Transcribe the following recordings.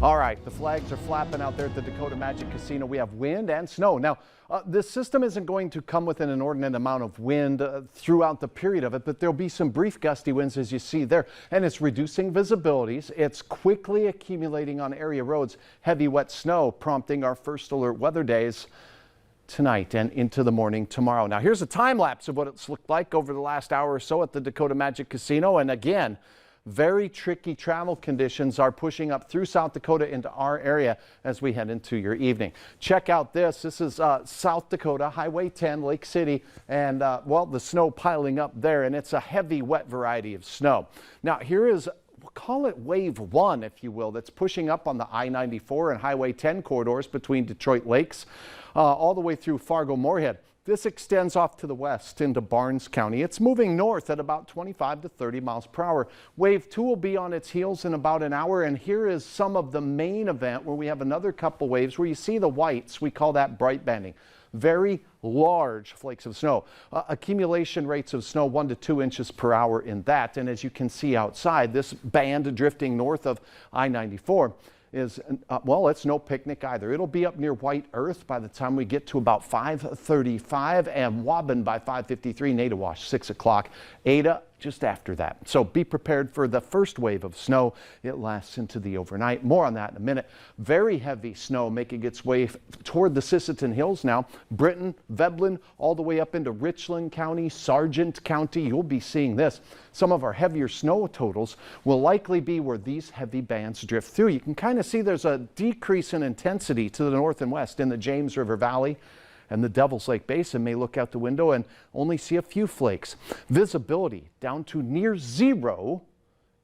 All right, the flags are flapping out there at the Dakota Magic Casino. We have wind and snow. Now, this system isn't going to come with an inordinate amount of wind throughout the period of it, but there'll be some brief gusty winds as you see there, and it's reducing visibilities. It's quickly accumulating on area roads. Heavy wet snow prompting our first alert weather days tonight and into the morning tomorrow. Now, here's a time lapse of what it's looked like over the last hour or so at the Dakota Magic Casino, and again, very tricky travel conditions are pushing up through South Dakota into our area as we head into your evening. Check out this. This is South Dakota, Highway 10, Lake City, and well, the snow piling up there, and it's a heavy, wet variety of snow. Now, here is, we'll call it wave 1, if you will, that's pushing up on the I-94 and Highway 10 corridors between Detroit Lakes all the way through Fargo-Moorhead. This extends off to the west into Barnes County. It's moving north at about 25 to 30 miles per hour. Wave 2 will be on its heels in about an hour, and here is some of the main event where we have another couple waves where you see the whites. We call that bright banding. Very large flakes of snow. Accumulation rates of snow 1 to 2 inches per hour in that, and as you can see outside, this band drifting north of I-94 is, well, it's no picnic either. It'll be up near White Earth by the time we get to about 5:35 and Waubun by 5:53, Naytawash 6 o'clock, Ada just after that. So be prepared for the first wave of snow. It lasts into the overnight. More on that in a minute. Very heavy snow making its way toward the Sisseton Hills now. Britton, Veblen, all the way up into Richland County, Sargent County. You'll be seeing this. Some of our heavier snow totals will likely be where these heavy bands drift through. You can kind of see there's a decrease in intensity to the north and west in the James River Valley, and the Devil's Lake Basin may look out the window and only see a few flakes. Visibility down to near zero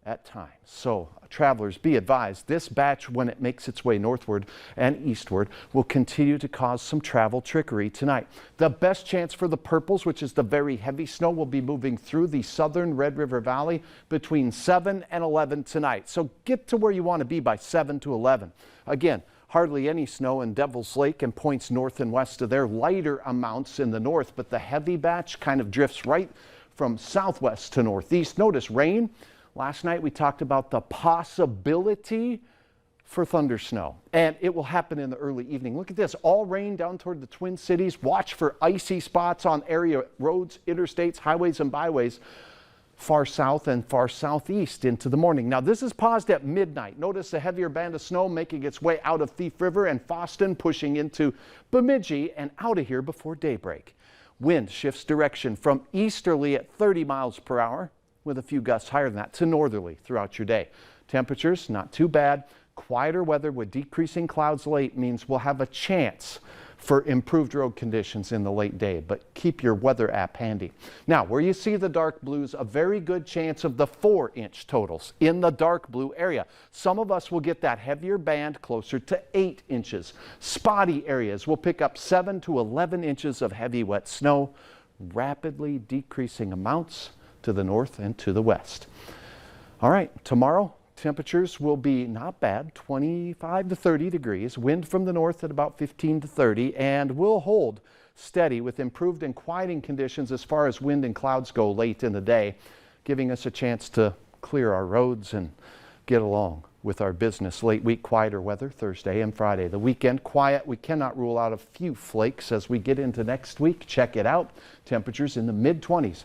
at times. So travelers, be advised, this batch, when it makes its way northward and eastward, will continue to cause some travel trickery tonight. The best chance for the purples, which is the very heavy snow, will be moving through the southern Red River Valley between 7 and 11 tonight. So get to where you want to be by 7 to 11. Again, hardly any snow in Devil's Lake and points north and west of there. Lighter amounts in the north, but the heavy batch kind of drifts right from southwest to northeast. Notice rain. Last night we talked about the possibility for thunder snow, and it will happen in the early evening. Look at this, all rain down toward the Twin Cities. Watch for icy spots on area roads, interstates, highways, and byways far south and far southeast into the morning. Now, this is paused at midnight. Notice the heavier band of snow making its way out of Thief River and Foston, pushing into Bemidji and out of here before daybreak. Wind shifts direction from easterly at 30 miles per hour, with a few gusts higher than that, to northerly throughout your day. Temperatures not too bad. Quieter weather with decreasing clouds late means we'll have a chance for improved road conditions in the late day, but keep your weather app handy. Now, where you see the dark blues, a very good chance of the 4-inch totals in the dark blue area. Some of us will get that heavier band closer to 8 inches. Spotty areas will pick up 7 to 11 inches of heavy wet snow, rapidly decreasing amounts to the north and to the west. All right, tomorrow, temperatures will be not bad, 25 to 30 degrees, wind from the north at about 15 to 30, and will hold steady with improved and quieting conditions as far as wind and clouds go late in the day, giving us a chance to clear our roads and get along with our business. Late week, quieter weather Thursday and Friday. The weekend, quiet. We cannot rule out a few flakes as we get into next week. Check it out. Temperatures in the mid-20s.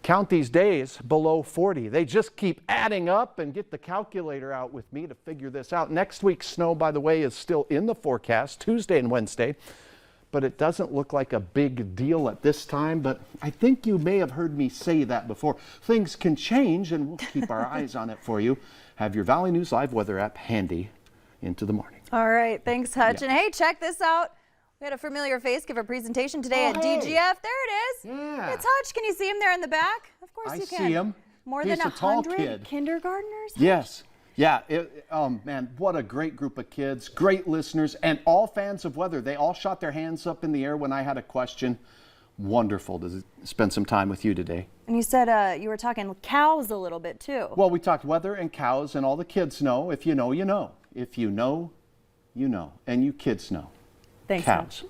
Count these days below 40. They just keep adding up, and get the calculator out with me to figure this out. Next week's snow, by the way, is still in the forecast, Tuesday and Wednesday, but it doesn't look like a big deal at this time. But I think you may have heard me say that before. Things can change, and we'll keep our eyes on it for you. Have your Valley News Live weather app handy into the morning. All right, thanks, Hutch. Yeah. And hey, check this out. We had a familiar face give a presentation today at DGF. There it is. Yeah. It's Hutch. Can you see him there in the back? Of course you can. I see him. More He's than a tall 100 kid. kindergartners? Yes. Yeah. Oh, man, what a great group of kids, great listeners, and all fans of weather. They all shot their hands up in the air when I had a question. Wonderful to spend some time with you today. And you said you were talking cows a little bit, too. Well, we talked weather and cows, and all the kids know. If you know, you know. If you know, you know. And you kids know. Thanks, cows.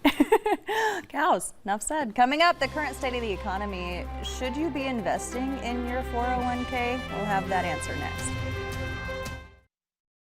Cows. Enough said. Coming up, the current state of the economy. Should you be investing in your 401k? We'll have that answer next.